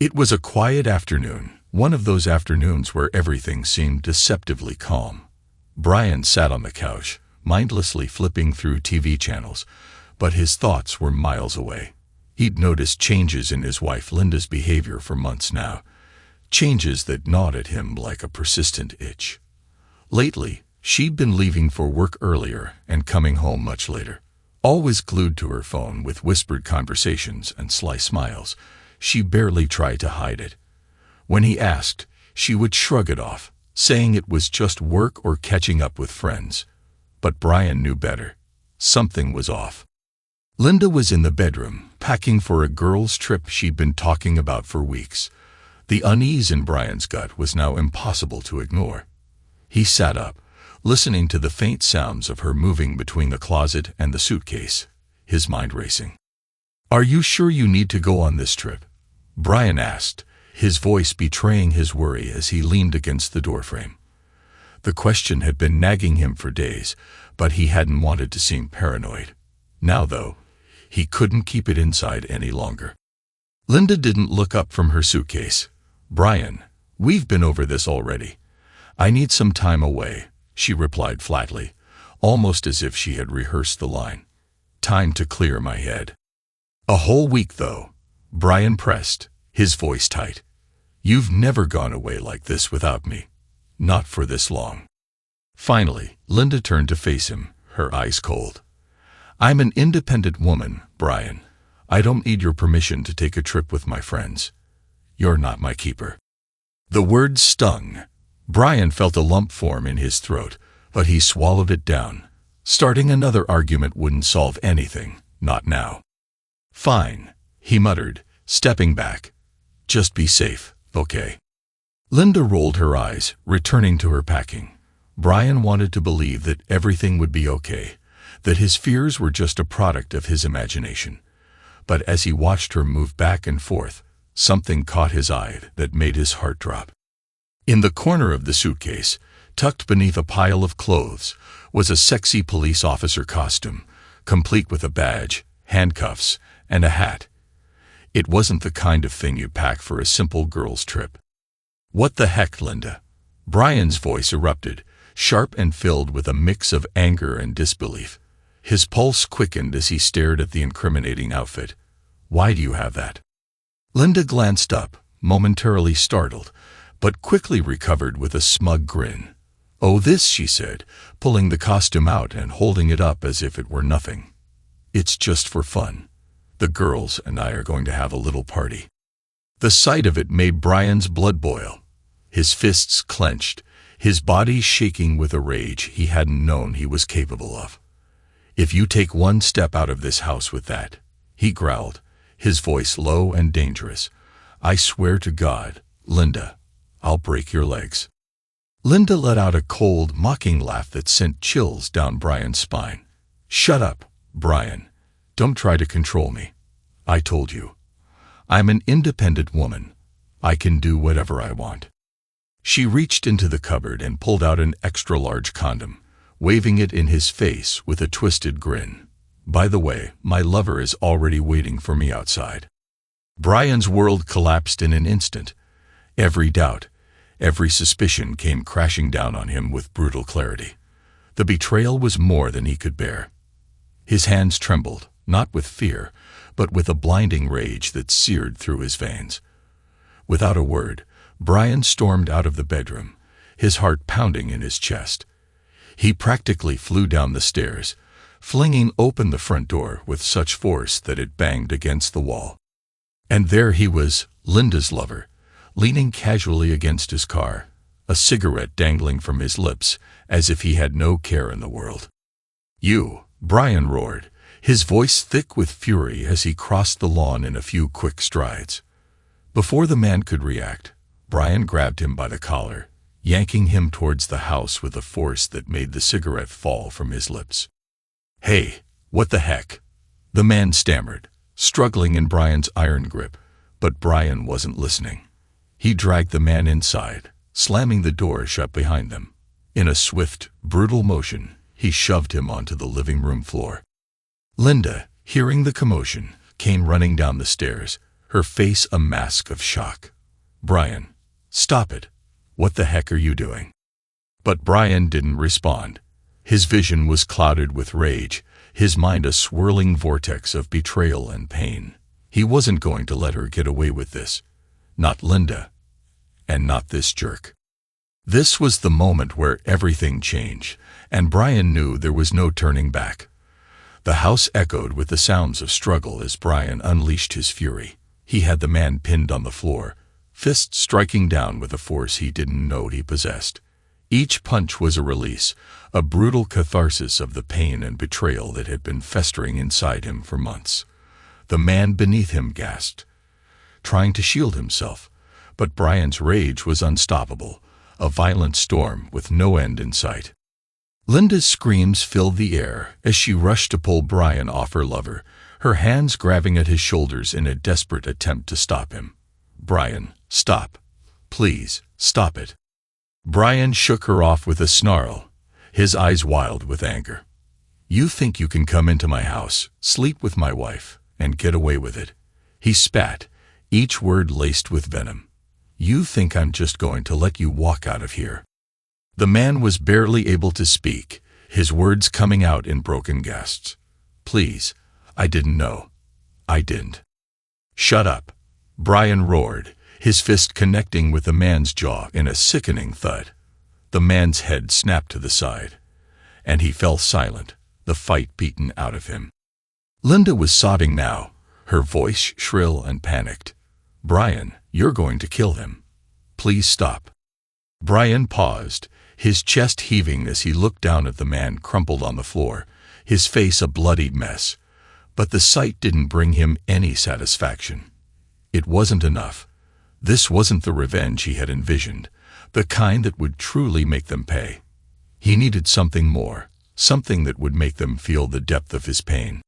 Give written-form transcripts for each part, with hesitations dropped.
It was a quiet afternoon, one of those afternoons where everything seemed deceptively calm. Brian sat on the couch, mindlessly flipping through TV channels, but his thoughts were miles away. He'd noticed changes in his wife Linda's behavior for months now, changes that gnawed at him like a persistent itch. Lately, she'd been leaving for work earlier and coming home much later. Always glued to her phone with whispered conversations and sly smiles, she barely tried to hide it. When he asked, she would shrug it off, saying it was just work or catching up with friends. But Brian knew better. Something was off. Linda was in the bedroom, packing for a girls' trip she'd been talking about for weeks. The unease in Brian's gut was now impossible to ignore. He sat up, listening to the faint sounds of her moving between the closet and the suitcase, his mind racing. "Are you sure you need to go on this trip?" Brian asked, his voice betraying his worry as he leaned against the doorframe. The question had been nagging him for days, but he hadn't wanted to seem paranoid. Now, though, he couldn't keep it inside any longer. Linda didn't look up from her suitcase. "Brian, we've been over this already. I need some time away," she replied flatly, almost as if she had rehearsed the line. "Time to clear my head." "A whole week, though," Brian pressed, his voice tight. "You've never gone away like this without me. Not for this long." Finally, Linda turned to face him, her eyes cold. "I'm an independent woman, Brian. I don't need your permission to take a trip with my friends. You're not my keeper." The words stung. Brian felt a lump form in his throat, but he swallowed it down. Starting another argument wouldn't solve anything, not now. "Fine," he muttered, stepping back. "Just be safe, okay?" Linda rolled her eyes, returning to her packing. Brian wanted to believe that everything would be okay, that his fears were just a product of his imagination. But as he watched her move back and forth, something caught his eye that made his heart drop. In the corner of the suitcase, tucked beneath a pile of clothes, was a sexy police officer costume, complete with a badge, handcuffs, and a hat. It wasn't the kind of thing you pack for a simple girls' trip. "What the heck, Linda?" Brian's voice erupted, sharp and filled with a mix of anger and disbelief. His pulse quickened as he stared at the incriminating outfit. "Why do you have that?" Linda glanced up, momentarily startled, but quickly recovered with a smug grin. "Oh, this," she said, pulling the costume out and holding it up as if it were nothing. "It's just for fun. The girls and I are going to have a little party." The sight of it made Brian's blood boil. His fists clenched, his body shaking with a rage he hadn't known he was capable of. "If you take one step out of this house with that," he growled, his voice low and dangerous, "I swear to God, Linda, I'll break your legs." Linda let out a cold, mocking laugh that sent chills down Brian's spine. "Shut up, Brian. Don't try to control me. I told you. I'm an independent woman. I can do whatever I want." She reached into the cupboard and pulled out an extra-large condom, waving it in his face with a twisted grin. "By the way, my lover is already waiting for me outside." Brian's world collapsed in an instant. Every doubt, every suspicion came crashing down on him with brutal clarity. The betrayal was more than he could bear. His hands trembled, not with fear, but with a blinding rage that seared through his veins. Without a word, Brian stormed out of the bedroom, his heart pounding in his chest. He practically flew down the stairs, flinging open the front door with such force that it banged against the wall. And there he was, Linda's lover, leaning casually against his car, a cigarette dangling from his lips as if he had no care in the world. "You," Brian roared, his voice thick with fury as he crossed the lawn in a few quick strides. Before the man could react, Brian grabbed him by the collar, yanking him towards the house with a force that made the cigarette fall from his lips. "Hey, what the heck?" the man stammered, struggling in Brian's iron grip, but Brian wasn't listening. He dragged the man inside, slamming the door shut behind them. In a swift, brutal motion, he shoved him onto the living room floor. Linda, hearing the commotion, came running down the stairs, her face a mask of shock. "Brian, stop it. What the heck are you doing?" But Brian didn't respond. His vision was clouded with rage, his mind a swirling vortex of betrayal and pain. He wasn't going to let her get away with this. Not Linda. And not this jerk. This was the moment where everything changed, and Brian knew there was no turning back. The house echoed with the sounds of struggle as Brian unleashed his fury. He had the man pinned on the floor, fists striking down with a force he didn't know he possessed. Each punch was a release, a brutal catharsis of the pain and betrayal that had been festering inside him for months. The man beneath him gasped, trying to shield himself, but Brian's rage was unstoppable, a violent storm with no end in sight. Linda's screams filled the air as she rushed to pull Brian off her lover, her hands grabbing at his shoulders in a desperate attempt to stop him. "Brian, stop. Please, stop it." Brian shook her off with a snarl, his eyes wild with anger. "You think you can come into my house, sleep with my wife, and get away with it?" He spat, each word laced with venom. "You think I'm just going to let you walk out of here?" The man was barely able to speak, his words coming out in broken gasps. "Please, I didn't know. I didn't." "Shut up," Brian roared, his fist connecting with the man's jaw in a sickening thud. The man's head snapped to the side, and he fell silent, the fight beaten out of him. Linda was sobbing now, her voice shrill and panicked. "Brian, you're going to kill him. Please stop." Brian paused, his chest heaving as he looked down at the man crumpled on the floor, his face a bloodied mess. But the sight didn't bring him any satisfaction. It wasn't enough. This wasn't the revenge he had envisioned, the kind that would truly make them pay. He needed something more, something that would make them feel the depth of his pain.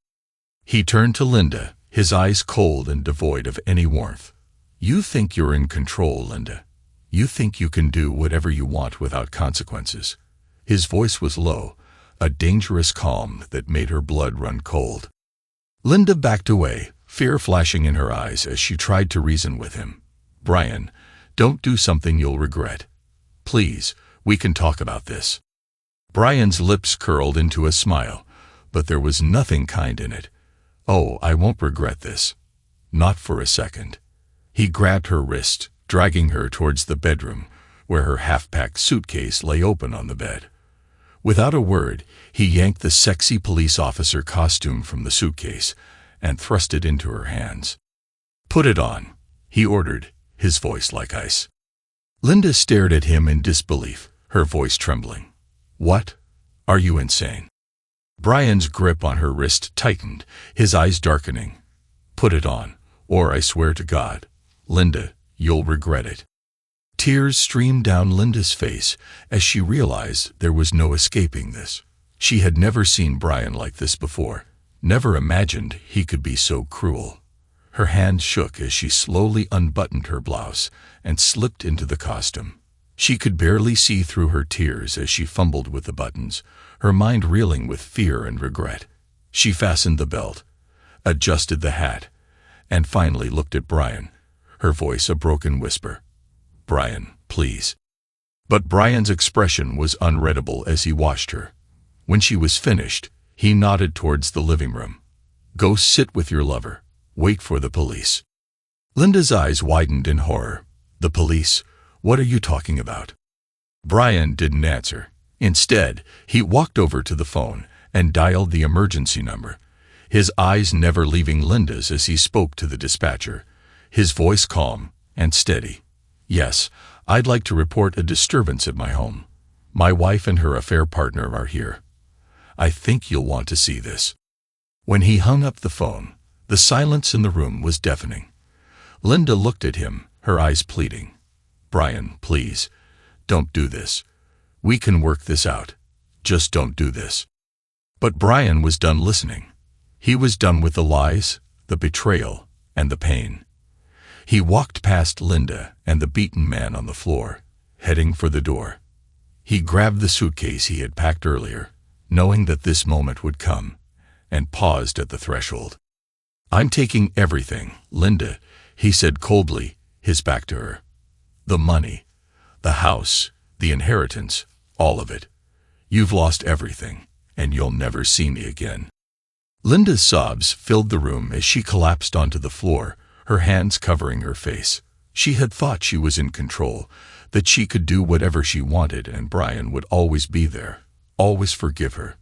He turned to Linda, his eyes cold and devoid of any warmth. "You think you're in control, Linda. You think you can do whatever you want without consequences." His voice was low, a dangerous calm that made her blood run cold. Linda backed away, fear flashing in her eyes as she tried to reason with him. "Brian, don't do something you'll regret. Please, we can talk about this." Brian's lips curled into a smile, but there was nothing kind in it. "Oh, I won't regret this. Not for a second." He grabbed her wrist, dragging her towards the bedroom, where her half-packed suitcase lay open on the bed. Without a word, he yanked the sexy police officer costume from the suitcase and thrust it into her hands. "Put it on," he ordered, his voice like ice. Linda stared at him in disbelief, her voice trembling. "What? Are you insane?" Brian's grip on her wrist tightened, his eyes darkening. "Put it on, or I swear to God, Linda, you'll regret it." Tears streamed down Linda's face as she realized there was no escaping this. She had never seen Brian like this before, never imagined he could be so cruel. Her hand shook as she slowly unbuttoned her blouse and slipped into the costume. She could barely see through her tears as she fumbled with the buttons, her mind reeling with fear and regret. She fastened the belt, adjusted the hat, and finally looked at Brian, her voice a broken whisper. "Brian, please." But Brian's expression was unreadable as he watched her. When she was finished, he nodded towards the living room. "Go sit with your lover. Wait for the police." Linda's eyes widened in horror. "The police? What are you talking about?" Brian didn't answer. Instead, he walked over to the phone and dialed the emergency number, his eyes never leaving Linda's as he spoke to the dispatcher, his voice calm and steady. "Yes, I'd like to report a disturbance at my home. My wife and her affair partner are here. I think you'll want to see this." When he hung up the phone, the silence in the room was deafening. Linda looked at him, her eyes pleading. "Brian, please, don't do this. We can work this out. Just don't do this." But Brian was done listening. He was done with the lies, the betrayal, and the pain. He walked past Linda and the beaten man on the floor, heading for the door. He grabbed the suitcase he had packed earlier, knowing that this moment would come, and paused at the threshold. "I'm taking everything, Linda. he said coldly, his back to her. "The money, the house, the inheritance, all of it. You've lost everything, and you'll never see me again." Linda's sobs filled the room as she collapsed onto the floor, her hands covering her face. She had thought she was in control, that she could do whatever she wanted and Brian would always be there, always forgive her.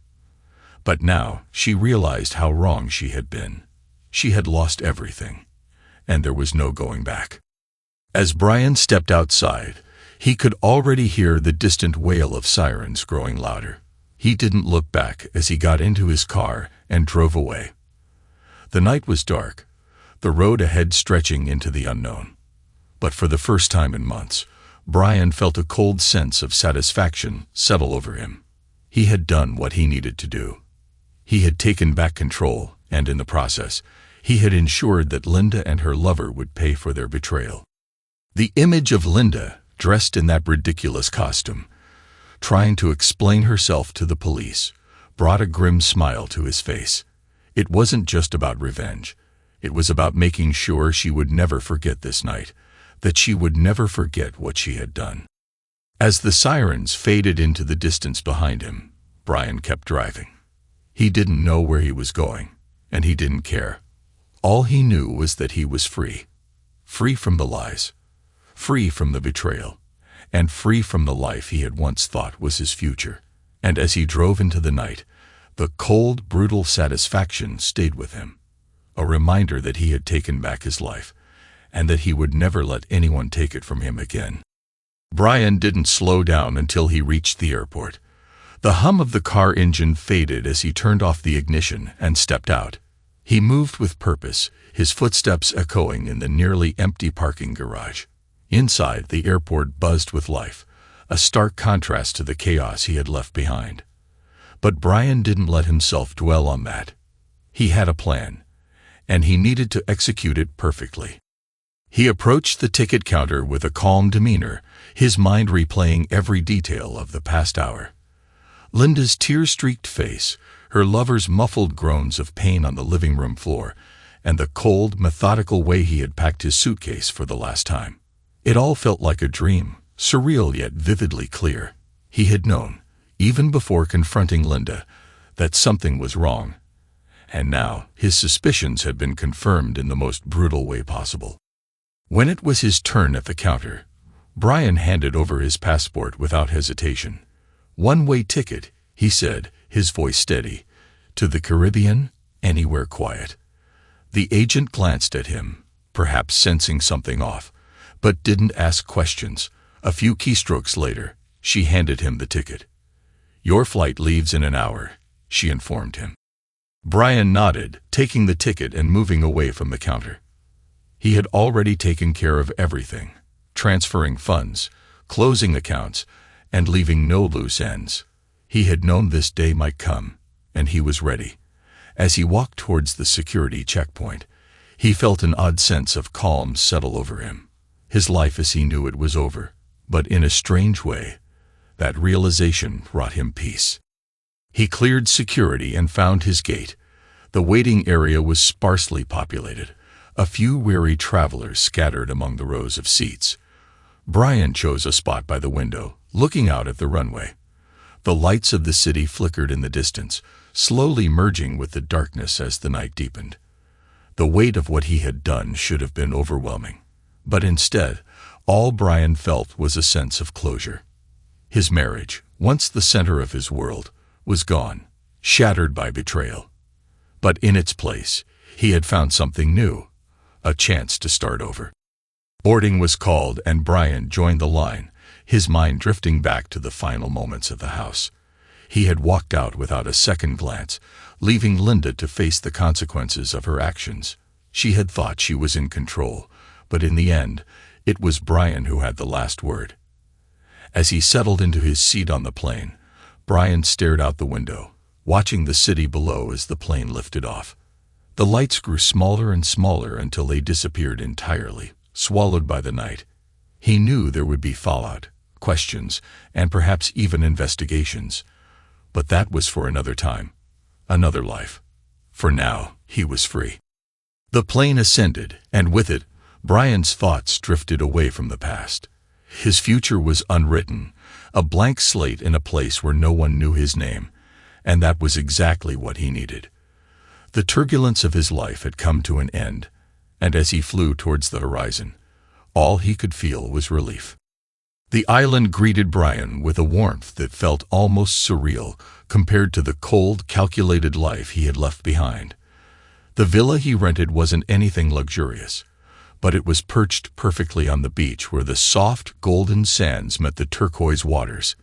But now she realized how wrong she had been. She had lost everything, and there was no going back. As Brian stepped outside, he could already hear the distant wail of sirens growing louder. He didn't look back as he got into his car and drove away. The night was dark, the road ahead stretching into the unknown. But for the first time in months, Brian felt a cold sense of satisfaction settle over him. He had done what he needed to do. He had taken back control, and in the process, he had ensured that Linda and her lover would pay for their betrayal. The image of Linda, dressed in that ridiculous costume, trying to explain herself to the police, brought a grim smile to his face. It wasn't just about revenge. It was about making sure she would never forget this night, that she would never forget what she had done. As the sirens faded into the distance behind him, Brian kept driving. He didn't know where he was going, and he didn't care. All he knew was that he was free. Free from the lies, free from the betrayal, and free from the life he had once thought was his future. And as he drove into the night, the cold, brutal satisfaction stayed with him, a reminder that he had taken back his life, and that he would never let anyone take it from him again. Brian didn't slow down until he reached the airport. The hum of the car engine faded as he turned off the ignition and stepped out. He moved with purpose, his footsteps echoing in the nearly empty parking garage. Inside, the airport buzzed with life, a stark contrast to the chaos he had left behind. But Brian didn't let himself dwell on that. He had a plan, and he needed to execute it perfectly. He approached the ticket counter with a calm demeanor, his mind replaying every detail of the past hour. Linda's tear-streaked face, her lover's muffled groans of pain on the living room floor, and the cold, methodical way he had packed his suitcase for the last time. It all felt like a dream, surreal yet vividly clear. He had known, even before confronting Linda, that something was wrong. And now, his suspicions had been confirmed in the most brutal way possible. When it was his turn at the counter, Brian handed over his passport without hesitation. "One-way ticket," he said, his voice steady. "To the Caribbean, anywhere quiet." The agent glanced at him, perhaps sensing something off, but didn't ask questions. A few keystrokes later, she handed him the ticket. "Your flight leaves in an hour," she informed him. Brian nodded, taking the ticket and moving away from the counter. He had already taken care of everything, transferring funds, closing accounts, and leaving no loose ends. He had known this day might come, and he was ready. As he walked towards the security checkpoint, he felt an odd sense of calm settle over him. His life as he knew it was over, but in a strange way, that realization brought him peace. He cleared security and found his gate. The waiting area was sparsely populated, a few weary travelers scattered among the rows of seats. Brian chose a spot by the window, looking out at the runway. The lights of the city flickered in the distance, slowly merging with the darkness as the night deepened. The weight of what he had done should have been overwhelming, but instead, all Brian felt was a sense of closure. His marriage, once the center of his world, was gone, shattered by betrayal. But in its place, he had found something new, a chance to start over. Boarding was called and Brian joined the line, his mind drifting back to the final moments of the house. He had walked out without a second glance, leaving Linda to face the consequences of her actions. She had thought she was in control, but in the end, it was Brian who had the last word. As he settled into his seat on the plane, Brian stared out the window, watching the city below as the plane lifted off. The lights grew smaller and smaller until they disappeared entirely, swallowed by the night. He knew there would be fallout, questions, and perhaps even investigations. But that was for another time, another life. For now, he was free. The plane ascended, and with it, Brian's thoughts drifted away from the past. His future was unwritten, a blank slate in a place where no one knew his name, and that was exactly what he needed. The turbulence of his life had come to an end, and as he flew towards the horizon, all he could feel was relief. The island greeted Brian with a warmth that felt almost surreal compared to the cold, calculated life he had left behind. The villa he rented wasn't anything luxurious, but it was perched perfectly on the beach where the soft, golden sands met the turquoise waters.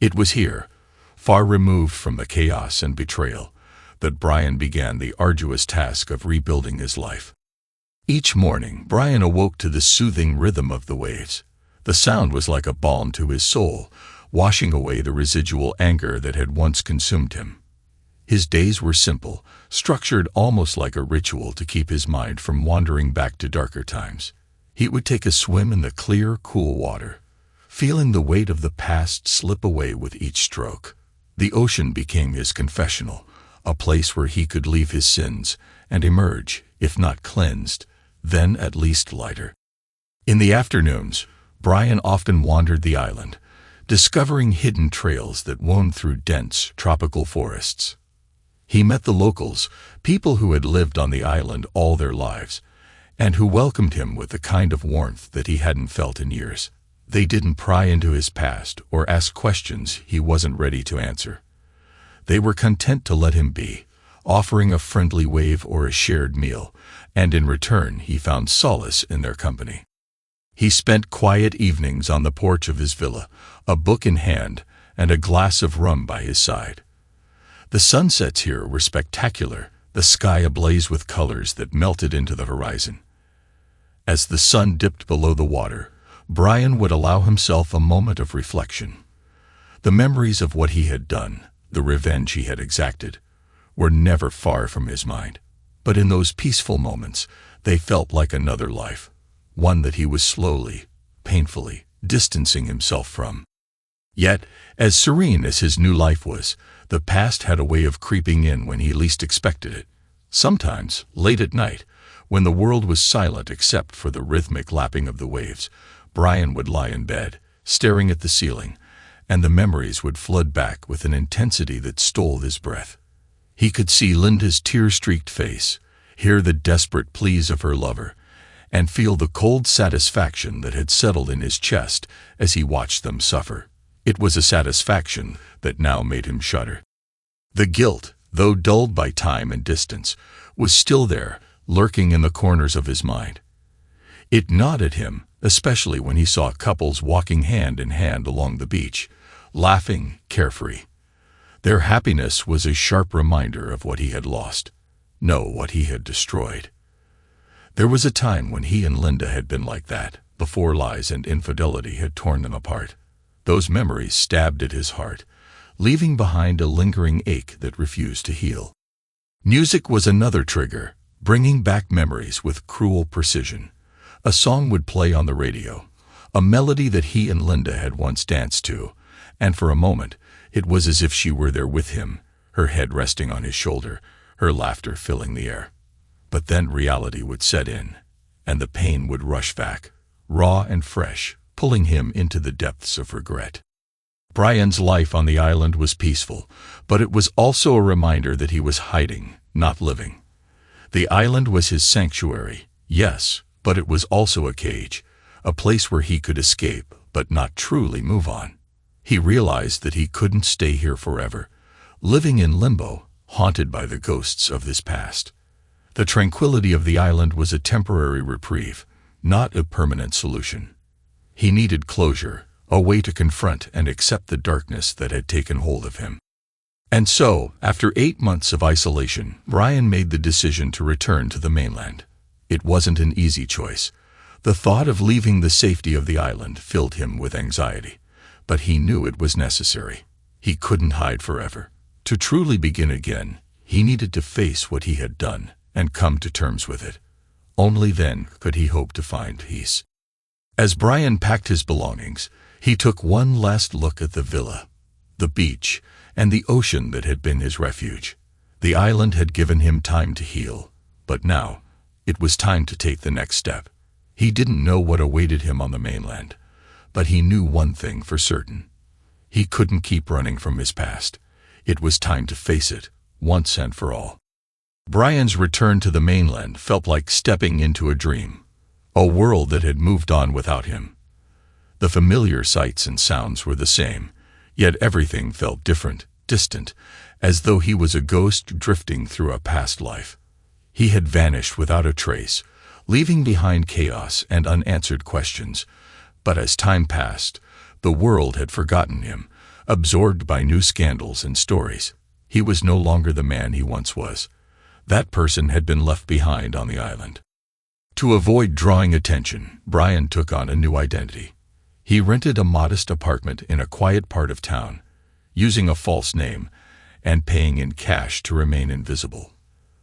It was here, far removed from the chaos and betrayal, that Brian began the arduous task of rebuilding his life. Each morning, Brian awoke to the soothing rhythm of the waves. The sound was like a balm to his soul, washing away the residual anger that had once consumed him. His days were simple, structured almost like a ritual to keep his mind from wandering back to darker times. He would take a swim in the clear, cool water, feeling the weight of the past slip away with each stroke. The ocean became his confessional, a place where he could leave his sins and emerge, if not cleansed, then at least lighter. In the afternoons, Brian often wandered the island, discovering hidden trails that wound through dense, tropical forests. He met the locals, people who had lived on the island all their lives, and who welcomed him with the kind of warmth that he hadn't felt in years. They didn't pry into his past or ask questions he wasn't ready to answer. They were content to let him be, offering a friendly wave or a shared meal, and in return he found solace in their company. He spent quiet evenings on the porch of his villa, a book in hand and a glass of rum by his side. The sunsets here were spectacular, the sky ablaze with colors that melted into the horizon. As the sun dipped below the water, Brian would allow himself a moment of reflection. The memories of what he had done, the revenge he had exacted, were never far from his mind. But in those peaceful moments, they felt like another life, one that he was slowly, painfully, distancing himself from. Yet, as serene as his new life was, the past had a way of creeping in when he least expected it. Sometimes, late at night, when the world was silent except for the rhythmic lapping of the waves, Brian would lie in bed, staring at the ceiling, and the memories would flood back with an intensity that stole his breath. He could see Linda's tear-streaked face, hear the desperate pleas of her lover, and feel the cold satisfaction that had settled in his chest as he watched them suffer. It was a satisfaction that now made him shudder. The guilt, though dulled by time and distance, was still there, lurking in the corners of his mind. It gnawed at him, especially when he saw couples walking hand in hand along the beach, laughing, carefree. Their happiness was a sharp reminder of what he had lost, no, what he had destroyed. There was a time when he and Linda had been like that, before lies and infidelity had torn them apart. Those memories stabbed at his heart, leaving behind a lingering ache that refused to heal. Music was another trigger, bringing back memories with cruel precision. A song would play on the radio, a melody that he and Linda had once danced to, and for a moment, it was as if she were there with him, her head resting on his shoulder, her laughter filling the air. But then reality would set in, and the pain would rush back, raw and fresh, pulling him into the depths of regret. Brian's life on the island was peaceful, but it was also a reminder that he was hiding, not living. The island was his sanctuary, yes, but it was also a cage, a place where he could escape, but not truly move on. He realized that he couldn't stay here forever, living in limbo, haunted by the ghosts of his past. The tranquility of the island was a temporary reprieve, not a permanent solution. He needed closure, a way to confront and accept the darkness that had taken hold of him. And so, after 8 months of isolation, Brian made the decision to return to the mainland. It wasn't an easy choice. The thought of leaving the safety of the island filled him with anxiety, but he knew it was necessary. He couldn't hide forever. To truly begin again, he needed to face what he had done and come to terms with it. Only then could he hope to find peace. As Brian packed his belongings, he took one last look at the villa, the beach, and the ocean that had been his refuge. The island had given him time to heal, but now it was time to take the next step. He didn't know what awaited him on the mainland, but he knew one thing for certain. He couldn't keep running from his past. It was time to face it, once and for all. Brian's return to the mainland felt like stepping into a dream, a world that had moved on without him. The familiar sights and sounds were the same, yet everything felt different, distant, as though he was a ghost drifting through a past life. He had vanished without a trace, leaving behind chaos and unanswered questions. But as time passed, the world had forgotten him, absorbed by new scandals and stories. He was no longer the man he once was. That person had been left behind on the island. To avoid drawing attention, Brian took on a new identity. He rented a modest apartment in a quiet part of town, using a false name and paying in cash to remain invisible.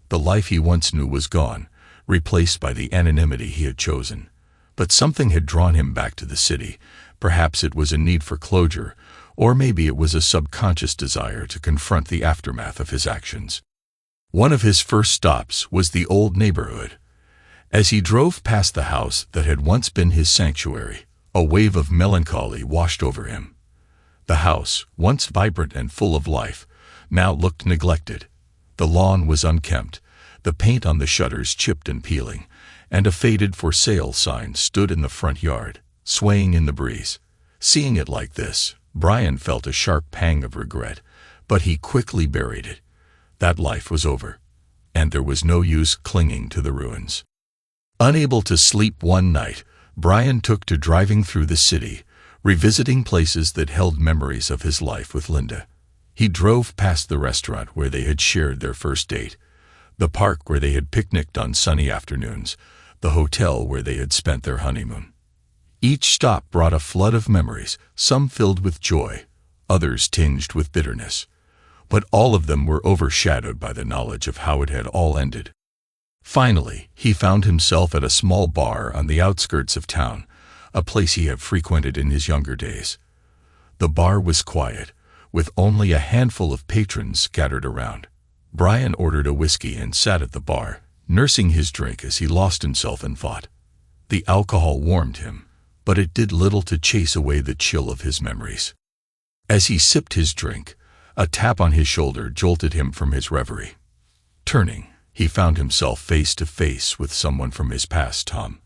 The life he once knew was gone, replaced by the anonymity he had chosen. But something had drawn him back to the city. Perhaps it was a need for closure, or maybe it was a subconscious desire to confront the aftermath of his actions. One of his first stops was the old neighborhood. As he drove past the house that had once been his sanctuary, a wave of melancholy washed over him. The house, once vibrant and full of life, now looked neglected. The lawn was unkempt, the paint on the shutters chipped and peeling, and a faded for sale sign stood in the front yard, swaying in the breeze. Seeing it like this, Brian felt a sharp pang of regret, but he quickly buried it. That life was over, and there was no use clinging to the ruins. Unable to sleep one night, Brian took to driving through the city, revisiting places that held memories of his life with Linda. He drove past the restaurant where they had shared their first date, the park where they had picnicked on sunny afternoons, the hotel where they had spent their honeymoon. Each stop brought a flood of memories, some filled with joy, others tinged with bitterness. But all of them were overshadowed by the knowledge of how it had all ended. Finally, he found himself at a small bar on the outskirts of town, a place he had frequented in his younger days. The bar was quiet, with only a handful of patrons scattered around. Brian ordered a whiskey and sat at the bar, nursing his drink as he lost himself in thought. The alcohol warmed him, but it did little to chase away the chill of his memories. As he sipped his drink, a tap on his shoulder jolted him from his reverie. Turning, he found himself face to face with someone from his past, Tom,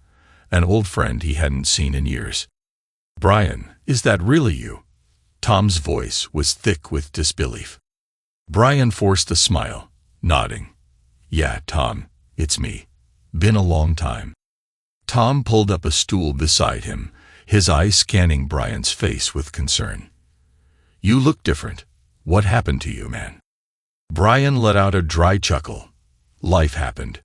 an old friend he hadn't seen in years. "Brian, is that really you?" Tom's voice was thick with disbelief. Brian forced a smile, nodding. "Yeah, Tom, it's me. Been a long time." Tom pulled up a stool beside him, his eyes scanning Brian's face with concern. "You look different. What happened to you, man?" Brian let out a dry chuckle. Life happened.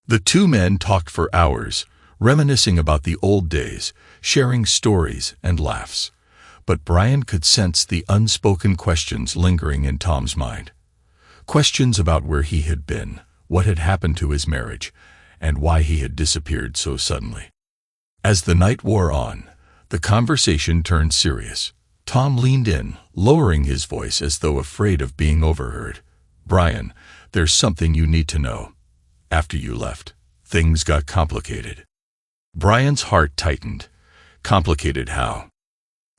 The two men talked for hours, reminiscing about the old days, sharing stories and laughs. But Brian could sense the unspoken questions lingering in Tom's mind. Questions about where he had been, what had happened to his marriage, and why he had disappeared so suddenly. As the night wore on, the conversation turned serious. Tom leaned in, lowering his voice as though afraid of being overheard. "Brian, there's something you need to know. After you left, things got complicated." Brian's heart tightened. Complicated how?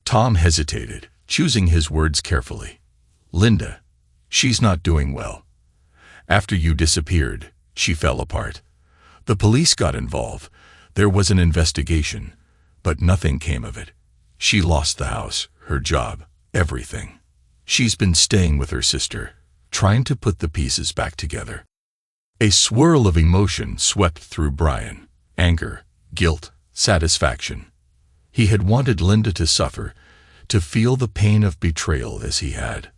Tom hesitated, choosing his words carefully. "Linda, she's not doing well. After you disappeared, she fell apart. The police got involved. There was an investigation, but nothing came of it. She lost the house, her job, everything. She's been staying with her sister, trying to put the pieces back together." A swirl of emotion swept through Brian. Anger, guilt, satisfaction. He had wanted Linda to suffer, to feel the pain of betrayal as he had.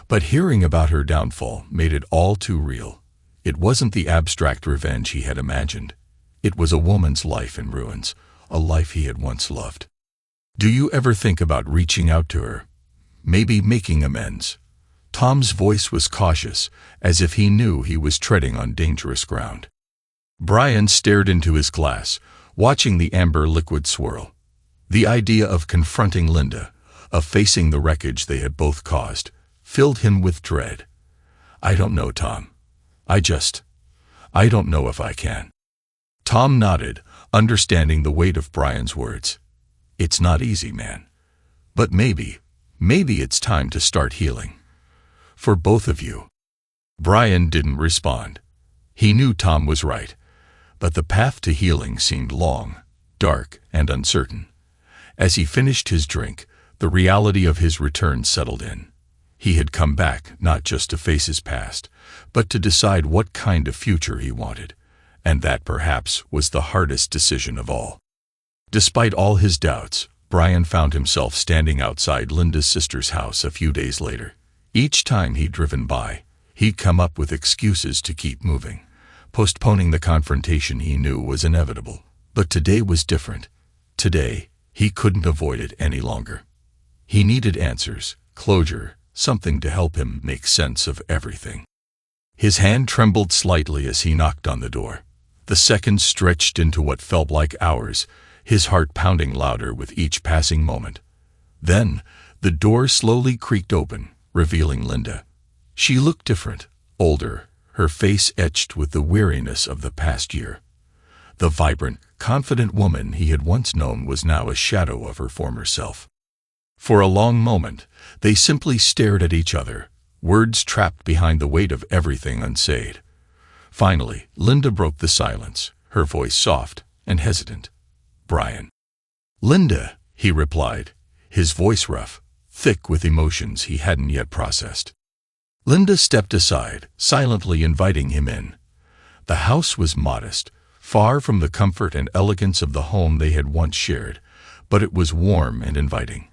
But hearing about her downfall made it all too real. It wasn't the abstract revenge he had imagined. It was a woman's life in ruins, a life he had once loved. "Do you ever think about reaching out to her? Maybe making amends?" Tom's voice was cautious, as if he knew he was treading on dangerous ground. Brian stared into his glass, watching the amber liquid swirl. The idea of confronting Linda, of facing the wreckage they had both caused, filled him with dread. "I don't know, Tom. I don't know if I can." Tom nodded, understanding the weight of Brian's words. "It's not easy, man. But maybe it's time to start healing. For both of you." Brian didn't respond. He knew Tom was right, but the path to healing seemed long, dark, and uncertain. As he finished his drink, the reality of his return settled in. He had come back not just to face his past, but to decide what kind of future he wanted, and that perhaps was the hardest decision of all. Despite all his doubts, Brian found himself standing outside Linda's sister's house a few days later. Each time he'd driven by, he'd come up with excuses to keep moving, postponing the confrontation he knew was inevitable. But today was different. Today, he couldn't avoid it any longer. He needed answers, closure, something to help him make sense of everything. His hand trembled slightly as he knocked on the door. The seconds stretched into what felt like hours, his heart pounding louder with each passing moment. Then, the door slowly creaked open, revealing Linda. She looked different, older, her face etched with the weariness of the past year. The vibrant, confident woman he had once known was now a shadow of her former self. For a long moment, they simply stared at each other, words trapped behind the weight of everything unsaid. Finally, Linda broke the silence, her voice soft and hesitant. "Brian." "Linda," he replied, his voice rough, thick with emotions he hadn't yet processed. Linda stepped aside, silently inviting him in. The house was modest, far from the comfort and elegance of the home they had once shared, but it was warm and inviting.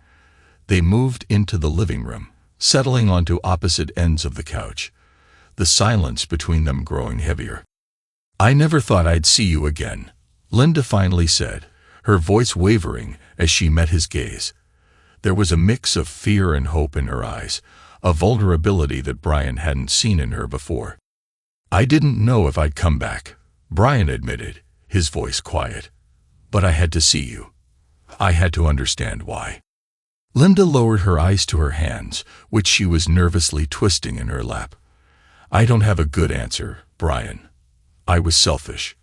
They moved into the living room, settling onto opposite ends of the couch, the silence between them growing heavier. "I never thought I'd see you again," Linda finally said, her voice wavering as she met his gaze. There was a mix of fear and hope in her eyes, a vulnerability that Brian hadn't seen in her before. "I didn't know if I'd come back," Brian admitted, his voice quiet. "But I had to see you. I had to understand why." Linda lowered her eyes to her hands, which she was nervously twisting in her lap. "I don't have a good answer, Brian. I was selfish.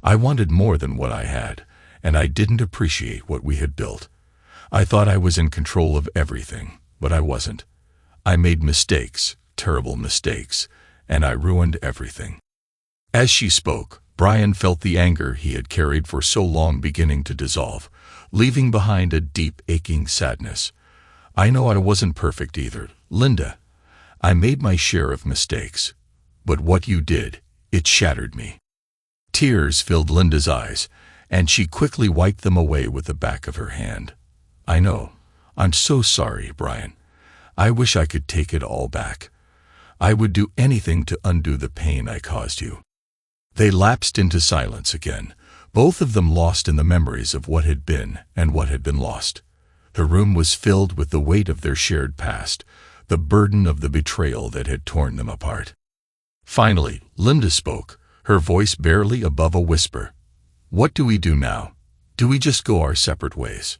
I wanted more than what I had, and I didn't appreciate what we had built. I thought I was in control of everything, but I wasn't. I made mistakes, terrible mistakes, and I ruined everything." As she spoke, Brian felt the anger he had carried for so long beginning to dissolve, leaving behind a deep, aching sadness. "I know I wasn't perfect either, Linda. I made my share of mistakes. But what you did, it shattered me." Tears filled Linda's eyes, and she quickly wiped them away with the back of her hand. "I know. I'm so sorry, Brian. I wish I could take it all back. I would do anything to undo the pain I caused you." They lapsed into silence again, both of them lost in the memories of what had been and what had been lost. The room was filled with the weight of their shared past, the burden of the betrayal that had torn them apart. Finally, Linda spoke, her voice barely above a whisper. "What do we do now? Do we just go our separate ways?"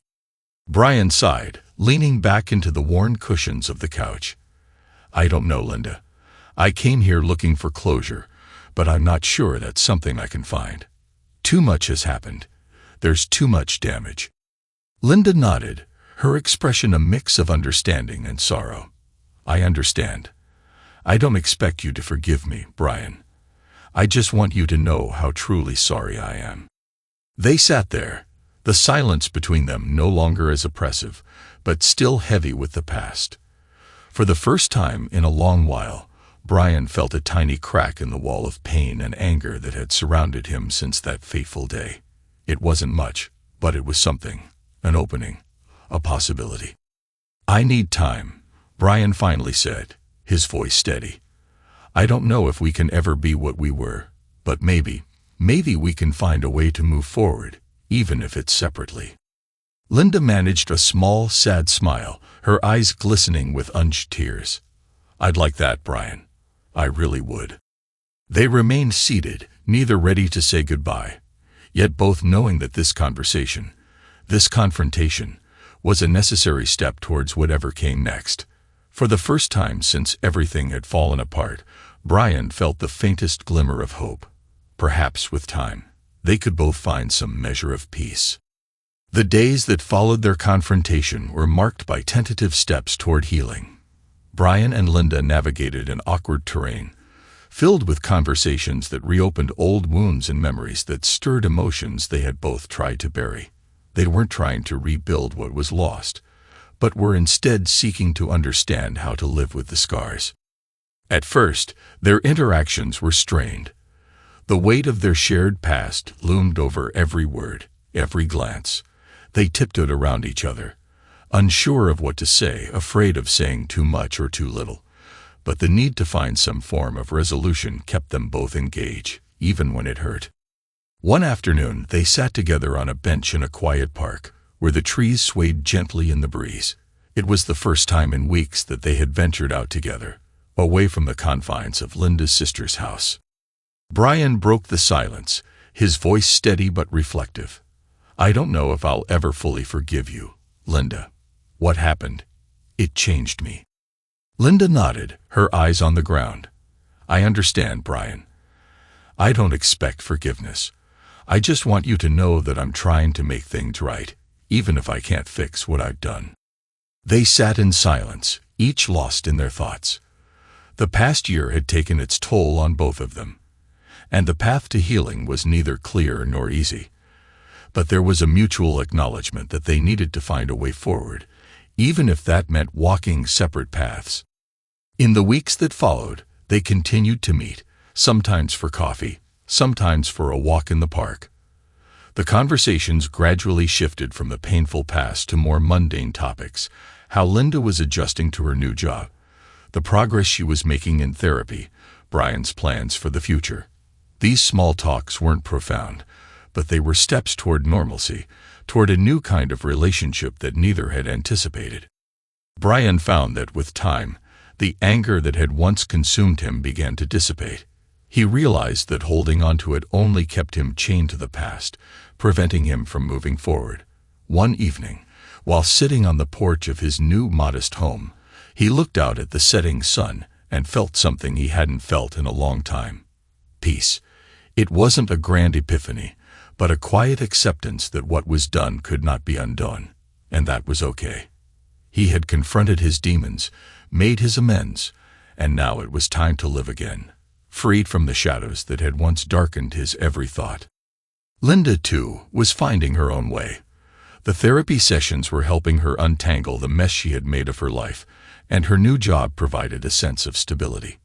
Brian sighed, leaning back into the worn cushions of the couch. "I don't know, Linda. I came here looking for closure, but I'm not sure that's something I can find. Too much has happened. There's too much damage." Linda nodded, her expression a mix of understanding and sorrow. "I understand. I don't expect you to forgive me, Brian. I just want you to know how truly sorry I am." They sat there, the silence between them no longer as oppressive, but still heavy with the past. For the first time in a long while, Brian felt a tiny crack in the wall of pain and anger that had surrounded him since that fateful day. It wasn't much, but it was something, an opening, a possibility. "I need time," Brian finally said, his voice steady. "I don't know if we can ever be what we were, but maybe we can find a way to move forward, even if it's separately." Linda managed a small, sad smile, her eyes glistening with unshed tears. "I'd like that, Brian. I really would." They remained seated, neither ready to say goodbye, yet both knowing that this conversation, this confrontation, was a necessary step towards whatever came next. For the first time since everything had fallen apart, Brian felt the faintest glimmer of hope. Perhaps with time, they could both find some measure of peace. The days that followed their confrontation were marked by tentative steps toward healing. Brian and Linda navigated an awkward terrain, filled with conversations that reopened old wounds and memories that stirred emotions they had both tried to bury. They weren't trying to rebuild what was lost, but were instead seeking to understand how to live with the scars. At first, their interactions were strained. The weight of their shared past loomed over every word, every glance. They tiptoed around each other, unsure of what to say, afraid of saying too much or too little. But the need to find some form of resolution kept them both engaged, even when it hurt. One afternoon, they sat together on a bench in a quiet park, where the trees swayed gently in the breeze. It was the first time in weeks that they had ventured out together, away from the confines of Linda's sister's house. Brian broke the silence, his voice steady but reflective. "I don't know if I'll ever fully forgive you, Linda. What happened? It changed me." Linda nodded, her eyes on the ground. "I understand, Brian. I don't expect forgiveness. I just want you to know that I'm trying to make things right, even if I can't fix what I've done." They sat in silence, each lost in their thoughts. The past year had taken its toll on both of them, and the path to healing was neither clear nor easy. But there was a mutual acknowledgement that they needed to find a way forward, even if that meant walking separate paths. In the weeks that followed, they continued to meet, sometimes for coffee, sometimes for a walk in the park. The conversations gradually shifted from the painful past to more mundane topics: how Linda was adjusting to her new job, the progress she was making in therapy, Brian's plans for the future. These small talks weren't profound, but they were steps toward normalcy, toward a new kind of relationship that neither had anticipated. Brian found that with time, the anger that had once consumed him began to dissipate. He realized that holding on to it only kept him chained to the past, preventing him from moving forward. One evening, while sitting on the porch of his new modest home, he looked out at the setting sun and felt something he hadn't felt in a long time: peace. It wasn't a grand epiphany, but a quiet acceptance that what was done could not be undone, and that was okay. He had confronted his demons, made his amends, and now it was time to live again, freed from the shadows that had once darkened his every thought. Linda, too, was finding her own way. The therapy sessions were helping her untangle the mess she had made of her life, and her new job provided a sense of stability.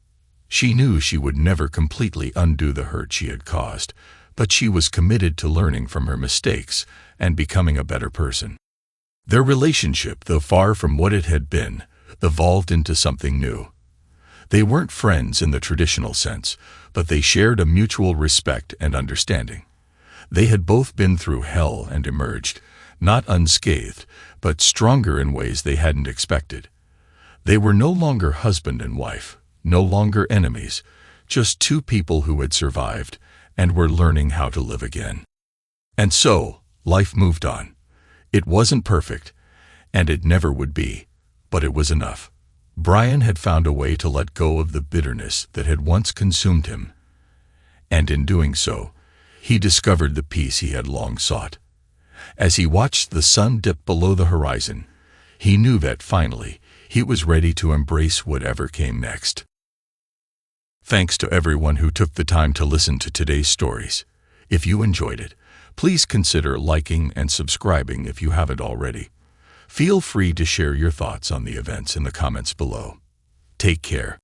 She knew she would never completely undo the hurt she had caused, but she was committed to learning from her mistakes and becoming a better person. Their relationship, though far from what it had been, evolved into something new. They weren't friends in the traditional sense, but they shared a mutual respect and understanding. They had both been through hell and emerged, not unscathed, but stronger in ways they hadn't expected. They were no longer husband and wife, no longer enemies, just two people who had survived and were learning how to live again. And so, life moved on. It wasn't perfect, and it never would be, but it was enough. Brian had found a way to let go of the bitterness that had once consumed him, and in doing so, he discovered the peace he had long sought. As he watched the sun dip below the horizon, he knew that finally he was ready to embrace whatever came next. Thanks to everyone who took the time to listen to today's stories. If you enjoyed it, please consider liking and subscribing if you haven't already. Feel free to share your thoughts on the events in the comments below. Take care.